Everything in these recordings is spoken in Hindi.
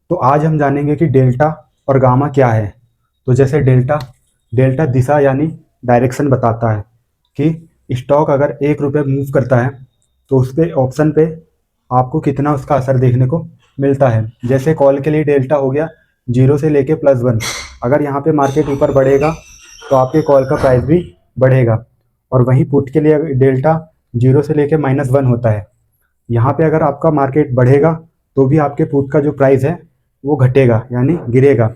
तो आज हम जानेंगे कि डेल्टा और गामा क्या है। तो जैसे डेल्टा डेल्टा दिशा यानी डायरेक्शन बताता है कि स्टॉक अगर 1 रुपये मूव करता है तो उस पे ऑप्शन पे आपको कितना उसका असर देखने को मिलता है। जैसे कॉल के लिए डेल्टा हो गया 0 से लेके +1। अगर यहाँ पे मार्केट ऊपर बढ़ेगा तो आपके कॉल का प्राइस भी बढ़ेगा। और वहीं पुट के लिए डेल्टा 0 से लेके -1 होता है। यहाँ पे अगर आपका मार्केट बढ़ेगा तो भी आपके पुट का जो प्राइस है वो घटेगा यानी गिरेगा।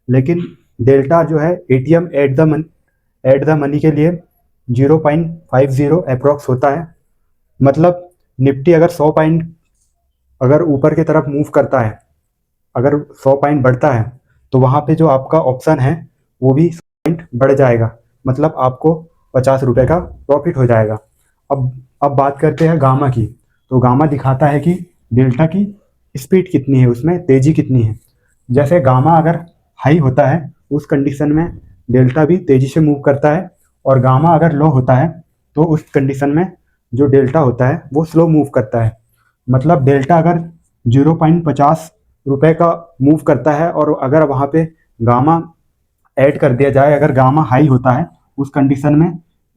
लेकिन डेल्टा जो है एटीएम एट द मनी के लिए 0.50 अप्रॉक्स होता है। मतलब निफ्टी अगर 100 पॉइंट अगर ऊपर की तरफ मूव करता है, अगर 100 पॉइंट बढ़ता है तो वहाँ पे जो आपका ऑप्शन है वो भी 100 पॉइंट बढ़ जाएगा। मतलब आपको 50 रुपये का प्रॉफिट हो जाएगा। अब बात करते हैं गामा की। तो गामा दिखाता है कि डेल्टा की स्पीड कितनी है, उसमें तेजी कितनी है। जैसे गामा अगर हाई होता है उस कंडीशन में डेल्टा भी तेजी से मूव करता है, और गामा अगर लो होता है तो उस कंडीशन में जो डेल्टा होता है वो स्लो मूव करता है। मतलब डेल्टा अगर 0.50 रुपये का मूव करता है और अगर वहाँ पे गामा ऐड कर दिया जाए, अगर गामा हाई होता है उस कंडीशन में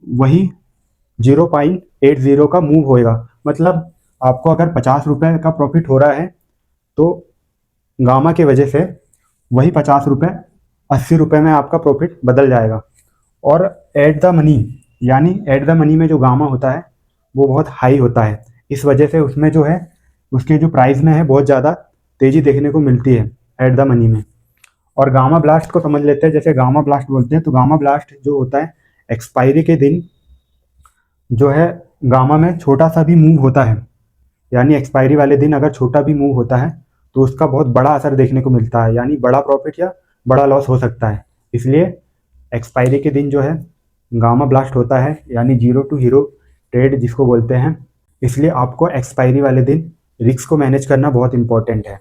वही 0.80 का मूव होएगा। मतलब आपको अगर 50 रुपये का प्रॉफिट हो रहा है तो गामा की वजह से वही 50 रुपये 80 रुपये में आपका प्रॉफिट बदल जाएगा। और एट द मनी यानी एट द मनी में जो गामा होता है वो बहुत हाई होता है। इस वजह से उसमें जो है उसके जो प्राइस में है बहुत ज़्यादा तेज़ी देखने को मिलती है एट द मनी में। और गामा ब्लास्ट को समझ लेते हैं। जैसे गामा ब्लास्ट बोलते हैं तो गामा ब्लास्ट जो होता है एक्सपायरी के दिन जो है गामा में छोटा सा भी मूव होता है, यानी एक्सपायरी वाले दिन अगर छोटा भी मूव होता है तो उसका बहुत बड़ा असर देखने को मिलता है, यानी बड़ा प्रॉफिट या बड़ा लॉस हो सकता है। इसलिए एक्सपायरी के दिन जो है गामा ब्लास्ट होता है, यानी जीरो टू हीरो ट्रेड जिसको बोलते हैं। इसलिए आपको एक्सपायरी वाले दिन रिस्क को मैनेज करना बहुत इंपॉर्टेंट है।